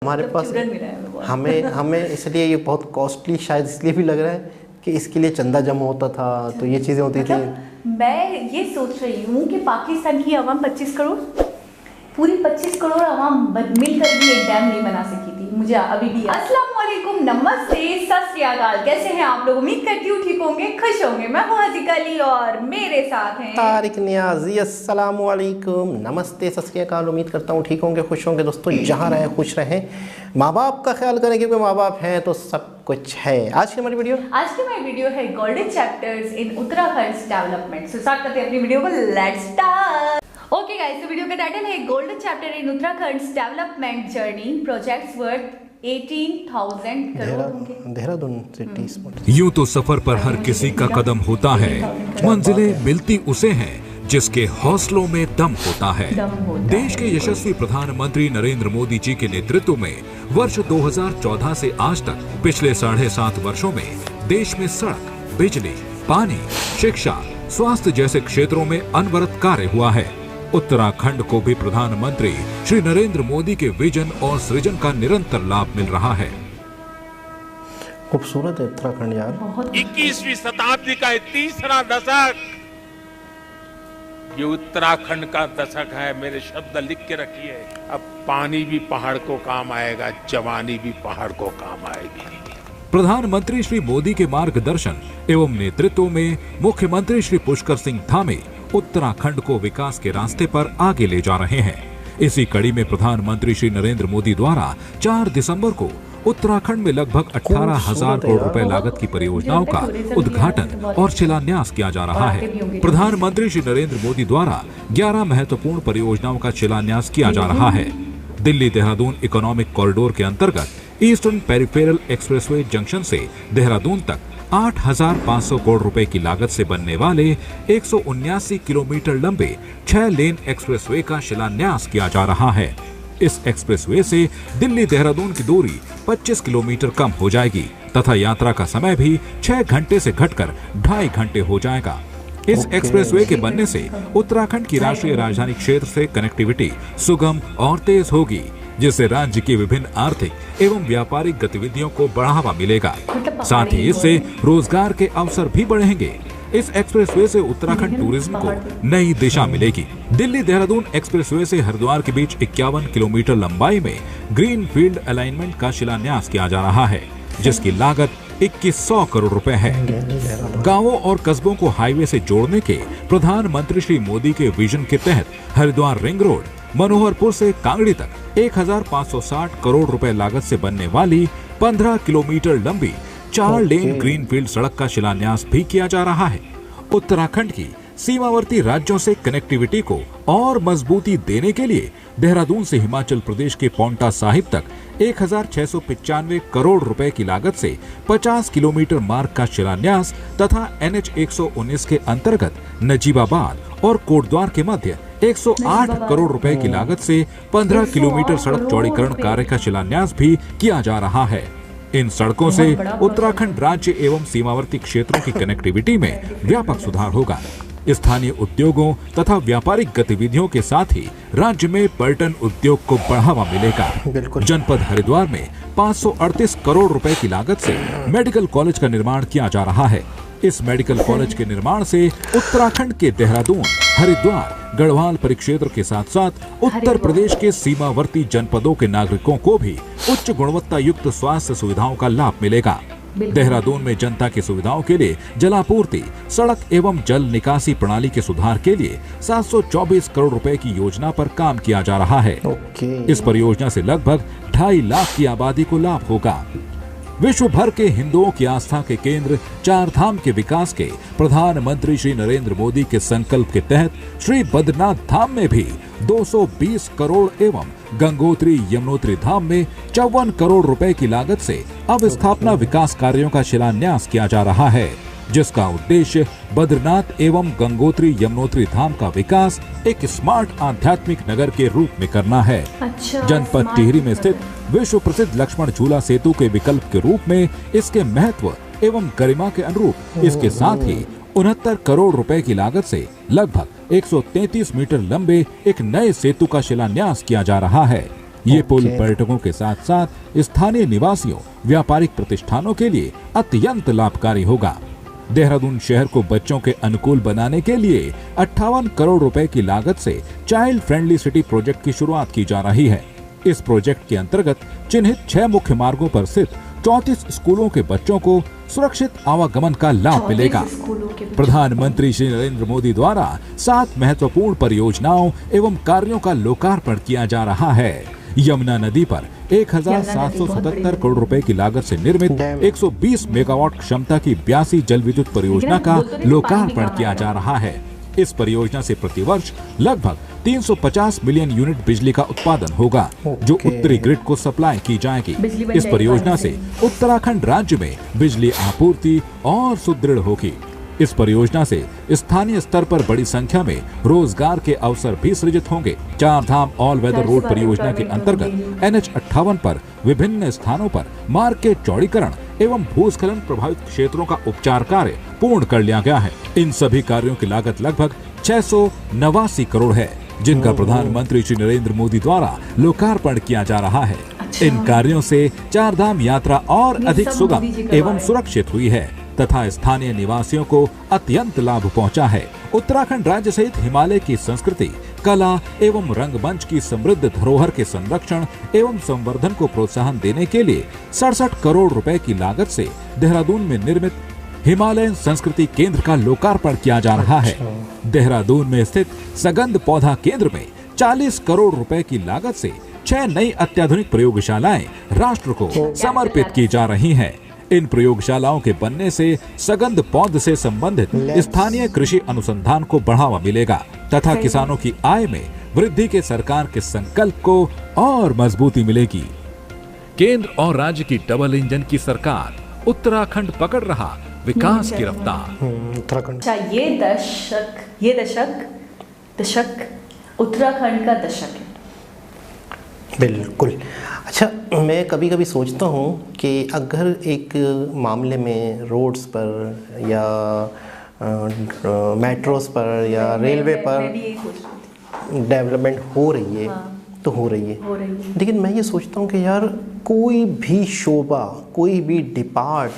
हमारे पास हमें इसलिए ये बहुत कॉस्टली शायद इसलिए भी लग रहा है कि इसके लिए चंदा जमा होता था, तो ये चीज़ें होती थी। मैं ये सोच रही हूँ कि पाकिस्तान की आवाम 25 करोड़, पूरी 25 करोड़ आवाम मिलकर भी एक डैम नहीं बना सकी थी। मुझे अभी भी अस्सलाम वालेकुम, नमस्ते, सत श्री अकाल। कैसे हैं आप लोग? उम्मीद करती हूँ ठीक होंगे, खुश होंगे। मैं हूँ हज़ीक अली और मेरे साथ हैं तारिक नियाज़ी। अस्सलाम वालेकुम, नमस्ते, सत श्री अकाल। उम्मीद करता हूँ ठीक होंगे, खुश होंगे। दोस्तों जहाँ रहें खुश रहें, माँ बाप का ख्याल करें, क्योंकि माँ बाप हैं तो सब कुछ है। आज की हमारी वीडियो है golden chapters in Uttarakhand development. So start करते हैं अपनी वीडियो को, लेट्स स्टार्ट। ओके गाइस, तो वीडियो का टाइटल है golden chapter in Uttarakhand development journey, projects worth 18,000 crore. Dehradun city. यूं तो सफर पर हर किसी का कदम होता है, मंजिलें मिलती उसे हैं जिसके हौसलों में दम होता है। देश के यशस्वी प्रधानमंत्री नरेंद्र मोदी जी के नेतृत्व में वर्ष 2014 से आज तक पिछले 7.5 वर्षों में देश में सड़क, बिजली, पानी, शिक्षा, स्वास्थ्य जैसे क्षेत्रों में अनवरत कार्य हुआ है। उत्तराखंड को भी प्रधानमंत्री श्री नरेंद्र मोदी के विजन और सृजन का निरंतर लाभ मिल रहा है। खूबसूरत है उत्तराखंड यार। 21वीं शताब्दी का तीसरा दशक ये उत्तराखंड का दशक है। मेरे शब्द लिख के रखिए। अब पानी भी पहाड़ को काम आएगा, जवानी भी पहाड़ को काम आएगी। प्रधानमंत्री श्री मोदी के मार्गदर्शन एवं नेतृत्व में मुख्यमंत्री श्री पुष्कर सिंह धामी उत्तराखंड को विकास के रास्ते पर आगे ले जा रहे हैं। इसी कड़ी में प्रधानमंत्री श्री नरेंद्र मोदी द्वारा 4 दिसंबर को उत्तराखंड में लगभग 18,000 करोड़ रुपए लागत की परियोजनाओं का उद्घाटन और शिलान्यास किया जा रहा है। प्रधानमंत्री श्री नरेंद्र मोदी द्वारा 11 महत्वपूर्ण परियोजनाओं का शिलान्यास किया जा रहा है। दिल्ली देहरादून इकोनॉमिक कॉरिडोर के अंतर्गत ईस्टर्न पेरिफेरल एक्सप्रेसवे जंक्शन से देहरादून तक 8,500 करोड़ रुपए की लागत से बनने वाले 179 किलोमीटर लंबे 6 लेन एक्सप्रेसवे का शिलान्यास किया जा रहा है। इस एक्सप्रेसवे से दिल्ली देहरादून की दूरी 25 किलोमीटर कम हो जाएगी तथा यात्रा का समय भी 6 घंटे से घटकर 2.5 घंटे हो जाएगा। इस एक्सप्रेसवे के बनने से उत्तराखंड की राष्ट्रीय राजधानी क्षेत्र से कनेक्टिविटी सुगम और तेज होगी, जिससे राज्य की विभिन्न आर्थिक एवं व्यापारिक गतिविधियों को बढ़ावा मिलेगा। साथ ही इससे रोजगार के अवसर भी बढ़ेंगे। इस एक्सप्रेसवे से उत्तराखंड टूरिज्म को नई दिशा मिलेगी। दिल्ली देहरादून एक्सप्रेसवे से हरिद्वार के बीच 51 किलोमीटर लंबाई में ग्रीन फील्ड अलाइनमेंट का शिलान्यास किया जा रहा है, जिसकी लागत 2100 करोड़ रुपए है। गांवों और कस्बों को हाईवे से जोड़ने के प्रधानमंत्री श्री मोदी के विजन के तहत हरिद्वार रिंग रोड, मनोहरपुर से कांगड़ी तक 1,560 करोड़ रुपए लागत से बनने वाली 15 किलोमीटर लंबी 4 लेन ग्रीनफील्ड सड़क का शिलान्यास भी किया जा रहा है। उत्तराखंड की सीमावर्ती राज्यों से कनेक्टिविटी को और मजबूती देने के लिए देहरादून से हिमाचल प्रदेश के पांवटा साहिब तक 1,695 करोड़ रुपए की लागत से 50 किलोमीटर मार्ग का शिलान्यास तथा NH 119 के अंतर्गत नजीबाबाद और कोटद्वार के मध्य 108 करोड़ रुपए की लागत से 15 किलोमीटर सड़क चौड़ीकरण कार्य का शिलान्यास भी किया जा रहा है। इन सड़कों से उत्तराखंड राज्य एवं सीमावर्ती क्षेत्रों की कनेक्टिविटी में व्यापक सुधार होगा। स्थानीय उद्योगों तथा व्यापारिक गतिविधियों के साथ ही राज्य में पर्यटन उद्योग को बढ़ावा मिलेगा। जनपद हरिद्वार में 538 करोड़ रुपए की लागत से मेडिकल कॉलेज का निर्माण किया जा रहा है। इस मेडिकल कॉलेज के निर्माण से उत्तराखंड के देहरादून, हरिद्वार, गढ़वाल परिक्षेत्र के साथ साथ उत्तर प्रदेश के सीमावर्ती जनपदों के नागरिकों को भी उच्च गुणवत्ता युक्त स्वास्थ्य सुविधाओं का लाभ मिलेगा। देहरादून में जनता की सुविधाओं के लिए जलापूर्ति, सड़क एवं जल निकासी प्रणाली के सुधार के लिए 724 करोड़ रुपए की योजना पर काम किया जा रहा है। इस परियोजना से लगभग 2.5 लाख की आबादी को लाभ होगा। विश्व भर के हिंदुओं की आस्था के केंद्र 4 धाम के विकास के प्रधानमंत्री श्री नरेंद्र मोदी के संकल्प के तहत श्री बद्रीनाथ धाम में भी 220 करोड़ एवं गंगोत्री यमुनोत्री धाम में 54 करोड़ रुपए की लागत से अवस्थापना विकास कार्यों का शिलान्यास किया जा रहा है, जिसका उद्देश्य बद्रीनाथ एवं गंगोत्री यमुनोत्री धाम का विकास एक स्मार्ट आध्यात्मिक नगर के रूप में करना है। जनपद टिहरी में स्थित विश्व प्रसिद्ध लक्ष्मण झूला सेतु के विकल्प के रूप में इसके महत्व एवं गरिमा के अनुरूप इसके साथ ही 69 करोड़ रुपए की लागत से लगभग 133 मीटर लंबे एक नए सेतु का शिलान्यास किया जा रहा है। ये पुल पर्यटकों के साथ साथ स्थानीय निवासियों, व्यापारिक प्रतिष्ठानों के लिए अत्यंत लाभकारी होगा। देहरादून शहर को बच्चों के अनुकूल बनाने के लिए 58 करोड़ रुपए की लागत से चाइल्ड फ्रेंडली सिटी प्रोजेक्ट की शुरुआत की जा रही है। इस प्रोजेक्ट के अंतर्गत चिन्हित 6 मुख्य मार्गों पर स्थित 34 स्कूलों के बच्चों को सुरक्षित आवागमन का लाभ मिलेगा। प्रधानमंत्री श्री नरेंद्र मोदी द्वारा 7 महत्वपूर्ण परियोजनाओं एवं कार्यों का लोकार्पण किया जा रहा है। यमुना नदी पर 1777 करोड़ रुपए की लागत से निर्मित 120 मेगावाट क्षमता की 82 जल विद्युत परियोजना का लोकार्पण किया जा रहा है। इस परियोजना से प्रतिवर्ष लगभग 350 मिलियन यूनिट बिजली का उत्पादन होगा, जो उत्तरी ग्रिड को सप्लाई की जाएगी। इस परियोजना से उत्तराखंड राज्य में बिजली आपूर्ति और सुदृढ़ होगी। इस परियोजना से स्थानीय स्तर पर बड़ी संख्या में रोजगार के अवसर भी सृजित होंगे। 4 धाम ऑल वेदर रोड परियोजना के अंतर्गत NH58 पर विभिन्न स्थानों पर मार्ग के चौड़ीकरण एवं भूस्खलन प्रभावित क्षेत्रों का उपचार कार्य पूर्ण कर लिया गया है। इन सभी कार्यों की लागत लगभग 689 करोड़ है, जिनका प्रधानमंत्री श्री नरेंद्र मोदी द्वारा लोकार्पण किया जा रहा है। इन कार्यों से 4 धाम यात्रा और अधिक सुगम एवं सुरक्षित हुई है तथा स्थानीय निवासियों को अत्यंत लाभ पहुंचा है। उत्तराखंड राज्य सहित हिमालय की संस्कृति, कला एवं रंगमंच की समृद्ध धरोहर के संरक्षण एवं संवर्धन को प्रोत्साहन देने के लिए 67 करोड़ रुपए की लागत से देहरादून में निर्मित हिमालयन संस्कृति केंद्र का लोकार्पण किया जा रहा है। देहरादून में स्थित सगंध पौधा केंद्र में 40 करोड़ रुपए की लागत से 6 नई अत्याधुनिक प्रयोगशालाएं राष्ट्र को समर्पित की जा रही हैं। इन प्रयोगशालाओं के बनने से सगंध पौध से संबंधित स्थानीय कृषि अनुसंधान को बढ़ावा मिलेगा तथा किसानों की आय में वृद्धि के सरकार के संकल्प को और मजबूती मिलेगी। केंद्र और राज्य की डबल इंजन की सरकार उत्तराखंड पकड़ रहा विकास की रफ्तार। उत्तराखंड अच्छा, ये दशक उत्तराखंड का दशक है। बिल्कुल। अच्छा, मैं कभी कभी सोचता हूँ कि अगर एक मामले में रोड्स पर या मेट्रोस पर या रेलवे पर डेवलपमेंट हो रही है, हाँ, तो हो रही है, लेकिन मैं ये सोचता हूँ कि यार कोई भी शोबा, कोई भी डिपार्ट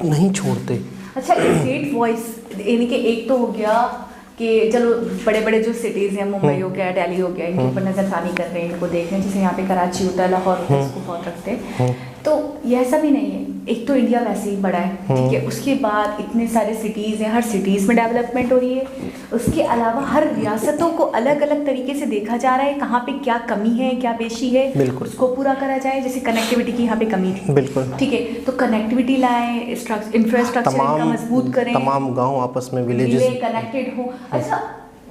नहीं छोड़ते। अच्छा, स्टेट वॉइस यानी कि एक तो हो गया कि चलो बड़े बड़े जो सिटीज़ हैं, मुंबई हो गया, दिल्ली हो गया, इनके ऊपर नज़रसानी कर रहे हैं, इनको देख रहे हैं। जैसे यहाँ पे कराची होता है, लाहौर होता है, इसको बहुत रखते हैं। तो ये ऐसा भी नहीं है। एक तो इंडिया वैसे ही बड़ा है, ठीक है, उसके बाद इतने सारे सिटीज़ हैं, हर सिटीज़ में डेवलपमेंट हो रही है। उसके अलावा हर रियासतों को अलग अलग तरीके से देखा जा रहा है, कहाँ पे क्या कमी है, क्या पेशी है, उसको पूरा करा जाए। जैसे कनेक्टिविटी की यहाँ पे कमी थी, बिल्कुल, ठीक है, तो कनेक्टिविटी लाएं, इंफ्रास्ट्रक्चर का मजबूत करें, तमाम गाँव आपस में विलेजेस कनेक्टेड हो। अच्छा,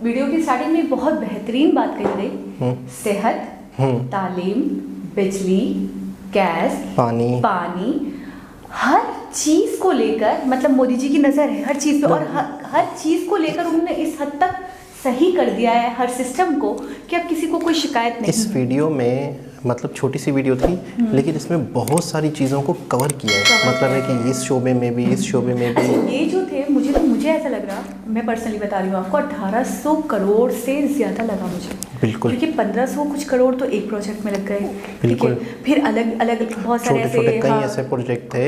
वीडियो की स्टार्टिंग में बहुत बेहतरीन बात कही गई, सेहत, तालीम, बिजली, गैस, पानी, हर चीज को लेकर, मतलब मोदी जी की नजर है हर चीज पे, और हर चीज को लेकर उन्होंने इस हद तक सही कर दिया है हर सिस्टम को कि अब किसी को कोई शिकायत नहीं। इस वीडियो में मतलब छोटी सी वीडियो थी, लेकिन इसमें बहुत सारी चीज़ों को कवर किया है। मतलब है कि इस शोबे में भी, इस शोबे में भी। ये जो थे, मुझे ऐसा लग रहा, मैं पर्सनली बता रही हूँ आपको, 1800 करोड़ से ज़्यादा लगा मुझे। बिल्कुल, क्योंकि 1500 कुछ करोड़ तो एक प्रोजेक्ट में लग गए। बिल्कुल, फिर अलग अलग बहुत सारे कई ऐसे प्रोजेक्ट थे,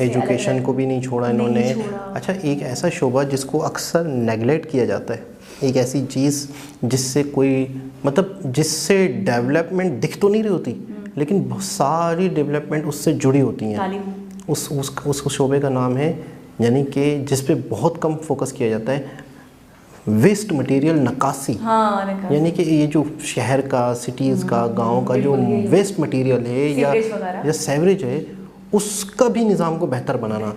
एजुकेशन को भी नहीं छोड़ा इन्होंने। अच्छा, एक ऐसा शोबा जिसको अक्सर नेगलेक्ट किया जाता है, एक ऐसी चीज़ जिससे कोई मतलब जिससे डेवलपमेंट दिख तो नहीं रही होती, लेकिन बहुत सारी डेवलपमेंट उससे जुड़ी होती हैं। उस शोबे का नाम है, यानी कि जिस पे बहुत कम फोकस किया जाता है, वेस्ट मटेरियल नक्काशी। हाँ, यानी कि ये जो शहर का, सिटीज़ का, गांव का जो वेस्ट मटेरियल है या सेवरेज है, उसका भी निज़ाम को बेहतर बनाना।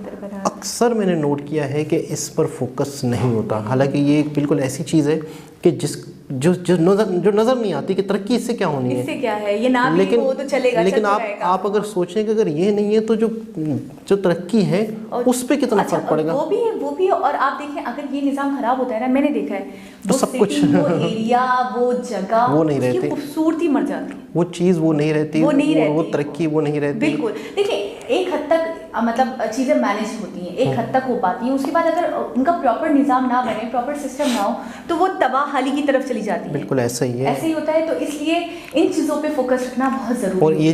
अक्सर मैंने नोट किया है कि इस पर फोकस नहीं होता। हालांकि ये एक बिल्कुल ऐसी चीज़ है कि जो नज़र नहीं आती कि तरक्की इससे क्या होनी है, इससे क्या है, ये नाम ही हो तो चलेगा, लेकिन आप अगर सोचें कि अगर ये नहीं है तो जो तरक्की है उस पर कितना फर्क पड़ेगा। वो भी है। और आप देखें, अगर ये निज़ाम खराब होता है ना, मैंने देखा है, तो सब कुछ वो एरिया, वो जगह, वो नहीं रहती, खूबसूरती मर जाती, वो चीज़ वो नहीं रहती, वो तरक्की वो नहीं रहती। बिल्कुल। देखिए, एक हद तक मतलब चीज़ें मैनेज होती हैं, एक हद तक हो पाती हैं। उसके बाद अगर उनका प्रॉपर निज़ाम ना बने, प्रॉपर सिस्टम ना हो, तो वो तबाहली की तरफ चली जाती है। बिल्कुल ऐसा ही है, ऐसे ही होता है। तो इसलिए इन चीज़ों पे फोकस रखना बहुत ज़रूरी और है। ये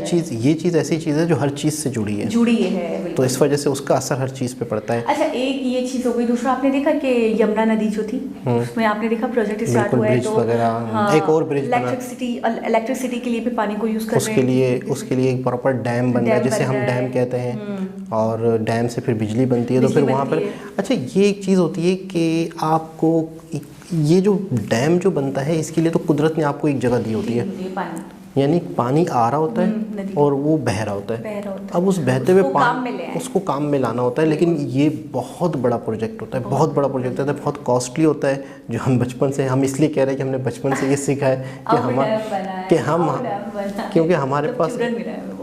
चीज़ ऐसी चीज़ है जो हर चीज़ से जुड़ी है, बिल्कुल। तो इस वजह से उसका असर हर चीज़ पे पड़ता है। अच्छा, एक ये चीज़ हो गई। दूसरा, आपने देखा कि यमुना नदी जो थी उसमें आपने देखा प्रोजेक्ट स्टार्ट हुआ है, तो एक और ब्रिज इलेक्ट्रिसिटी के लिए भी पानी को यूज़ कर रहे हैं। उसके लिए एक प्रॉपर डैम बन रहा है, जिसे हम डैम कहते हैं, और डैम से फिर बिजली बनती है। तो फिर वहाँ पर अच्छा ये एक चीज़ होती है कि आपको ये जो डैम जो बनता है, इसके लिए तो कुदरत ने आपको एक जगह दी होती है, यानी पानी आ रहा होता है और वो बह रहा होता है। अब उस बहते हुए पानी उसको काम में लाना होता है। लेकिन ये बहुत बड़ा प्रोजेक्ट होता है, बहुत बड़ा प्रोजेक्ट होता है, बहुत कॉस्टली होता है, जो हम बचपन से, हम इसलिए कह रहे हैं कि हमने बचपन से ये सीखा है कि हम क्योंकि हमारे पास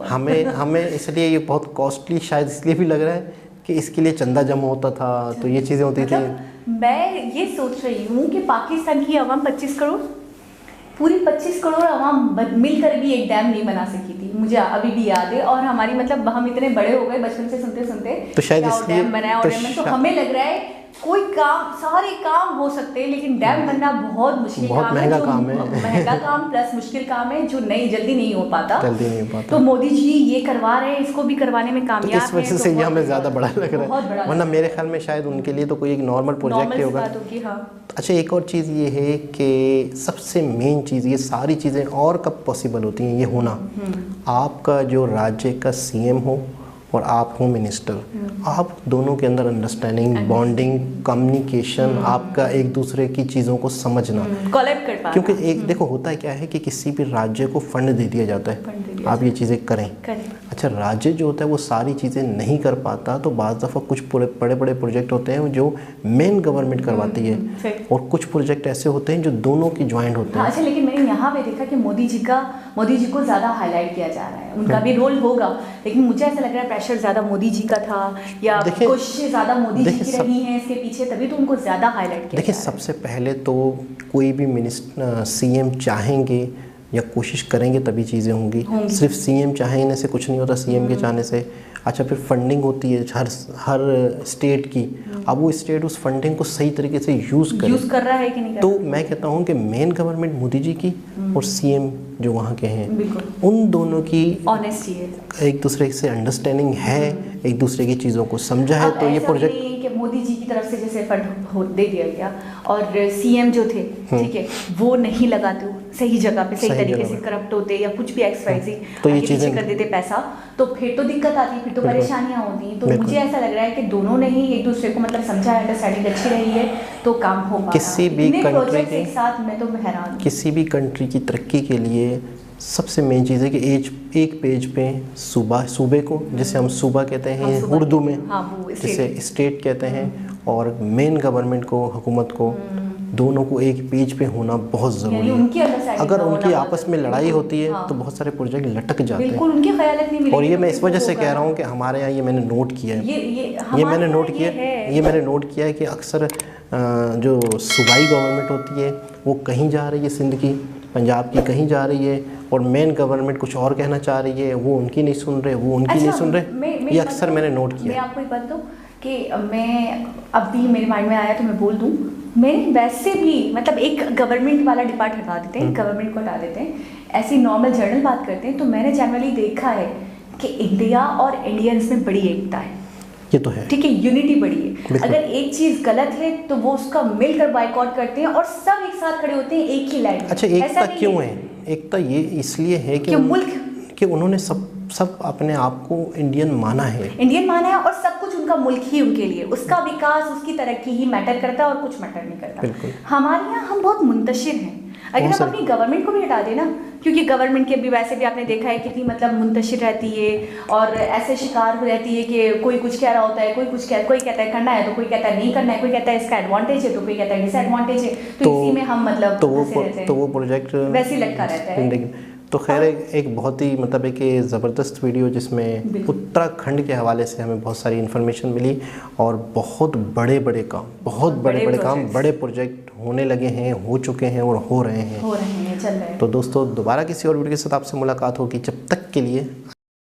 हमें इसलिए ये बहुत कॉस्टली शायद इसलिए भी लग रहा है कि इसके लिए चंदा जमा होता था, तो ये चीज़ें होती थी। मैं ये सोच रही हूँ कि पाकिस्तान की आवाम 25 करोड़, पूरी 25 करोड़ आवाम मिलकर भी एक डैम नहीं बना सकी थी। मुझे अभी भी याद है। और हमारी मतलब हम इतने बड़े हो गए बचपन से सुनते सुनते, तो शायद इसलिए डैम बनाया और तो हमें लग रहा है कोई काम, सारे काम हो सकते हैं, लेकिन डैम बनना बहुत मुश्किल काम है, महंगा काम है, महंगा काम प्लस मुश्किल काम है, जो जल्दी नहीं हो पाता। तो मोदी जी ये करवा रहे हैं, इसको भी करवाने में कामयाब हैं। इस वजह से ये हमें ज़्यादा बड़ा लग रहा है, वरना मेरे ख्याल में शायद उनके लिए तो कोई एक नॉर्मल प्रोजेक्ट ही होगा। अच्छा, एक और चीज़ ये है कि सबसे मेन चीज़, ये सारी चीज़ें और कब पॉसिबल होती हैं ये होना, आपका जो राज्य का सीएम हो और आप होम मिनिस्टर, आप दोनों के अंदर अंडरस्टैंडिंग, बॉन्डिंग, कम्युनिकेशन, आपका एक दूसरे की चीज़ों को समझना, कोलैब कर पाना। क्योंकि एक देखो होता है क्या है कि किसी भी राज्य को फंड दे दिया जाता है, आप ये चीज़ें करें। अच्छा, राज्य जो होता है वो सारी चीज़ें नहीं कर पाता, तो बाज़ दफ़ा कुछ बड़े बड़े प्रोजेक्ट होते हैं जो मेन गवर्नमेंट करवाती है, और कुछ प्रोजेक्ट ऐसे होते हैं जो दोनों की ज्वाइंट होते हैं। अच्छा, लेकिन मैंने यहाँ पे देखा कि मोदी जी को ज़्यादा हाईलाइट किया जा रहा है। उनका भी रोल होगा, लेकिन मुझे ऐसा लग रहा है प्रेशर ज़्यादा मोदी जी का था, या कोशिशें ज़्यादा मोदी जी की रही हैं इसके पीछे, तभी तो उनको ज़्यादा हाईलाइट किया। देखिए, सबसे पहले तो कोई भी सीएम चाहेंगे या कोशिश करेंगे तभी चीज़ें होंगी। सिर्फ सीएम चाहने से कुछ नहीं होता, सीएम के चाहने से। अच्छा, फिर फंडिंग होती है हर स्टेट की। अब वो स्टेट उस फंडिंग को सही तरीके से यूज़ कर रहा है कि नहीं कर रहा। तो मैं कहता हूँ कि मेन गवर्नमेंट मोदी जी की और सीएम जो वहाँ के हैं, उन दोनों की ऑनेस्टी है, एक दूसरे से अंडरस्टैंडिंग है, एक दूसरे की चीज़ों को समझा है। तो ये प्रोजेक्ट कि मोदी जी की तरफ से जैसे फंड दे दिया गया और सीएम जो थे, ठीक है, वो नहीं लगाते सही जगह पे, सही तरीके से करप्ट होते या कुछ भी XYZ तो ये चीज़ें कर देते पैसा, तो फिर तो दिक्कत आती, फिर तो परेशानियां होती। तो मुझे ऐसा लग रहा है कि दोनों ने ही एक दूसरे को मतलब समझा, अंडरस्टैंडिंग अच्छी रही है, तो काम हो पाता। किसी भी कंट्री के साथ मैं तो हैरान, किसी भी कंट्री की तरक्की के लिए सबसे मेन चीज़ है कि एक पेज पे सूबे को, जिसे हम सूबा कहते हैं उर्दू में, जिसे स्टेट कहते हैं, और मेन गवर्नमेंट को, हुकूमत को, दोनों को एक पेज पे होना बहुत ज़रूरी है। अगर उनकी आपस में लड़ाई होती है तो बहुत सारे प्रोजेक्ट लटक जाते हैं। उनकी ख़यालत नहीं मिलेगी। और ये मैं इस वजह से कह रहा हूँ कि हमारे यहाँ ये मैंने नोट किया है, ये मैंने नोट किया है कि अक्सर जो सूबाई गवर्नमेंट होती है वो कहीं जा रही है, सिंध की, पंजाब की कहीं जा रही है, और मेन गवर्नमेंट कुछ और कहना चाह रही है, वो उनकी नहीं सुन रहे, वो उनकी नहीं सुन रहे। ये अक्सर मैंने नोट किया। मैं आपको एक बात दूँ कि मैं अभी मेरे माइंड में आया तो मैं बोल दूँ, मैंने वैसे भी मतलब एक गवर्नमेंट वाला डिपार्ट हटा देते हैं, गवर्नमेंट को हटा देते हैं, ऐसी नॉर्मल जनरल बात करते हैं, तो मैंने जनरली देखा है कि इंडिया और इंडियंस में बड़ी एकता है। ये तो है, ठीक है, यूनिटी बड़ी है। अगर एक चीज गलत है तो वो उसका मिलकर बाइकआउट करते हैं और सब एक साथ खड़े होते हैं एक ही लाइन में। अच्छा, एकता क्यों है? एकता ये इसलिए है कि मुल्क कि उन्होंने सब अपने आप को इंडियन माना है, और सब कुछ उनका मुल्क ही उनके लिए, उसका विकास, उसकी तरक्की ही मैटर करता है और कुछ मैटर नहीं करता। हमारे यहाँ हम बहुत मुंतशिर हैं। अगर हम अपनी गवर्नमेंट को भी हटा दें ना, क्योंकि गवर्नमेंट के भी वैसे भी आपने देखा है कितनी मतलब मुंतशिर रहती है और ऐसे शिकार हो रहती है कि कोई कुछ कह रहा होता है, कोई कहता है करना है तो कोई कहता है नहीं करना है, कोई कहता है इसका एडवांटेज है तो कोई कहता है डिसएडवांटेज है, तो इसी में हम मतलब तो वो प्रोजेक्ट वैसे ही लटका रहता है। तो खैर एक बहुत ही मतलब एक ज़बरदस्त वीडियो जिसमें उत्तराखंड के हवाले से हमें बहुत सारी इन्फॉर्मेशन मिली, और बहुत बड़े काम, बड़े प्रोजेक्ट होने लगे हैं, हो चुके हैं और हो रहे हैं, चल रहे हैं। तो दोस्तों दोबारा किसी और वीडियो के साथ आपसे मुलाकात होगी, जब तक के लिए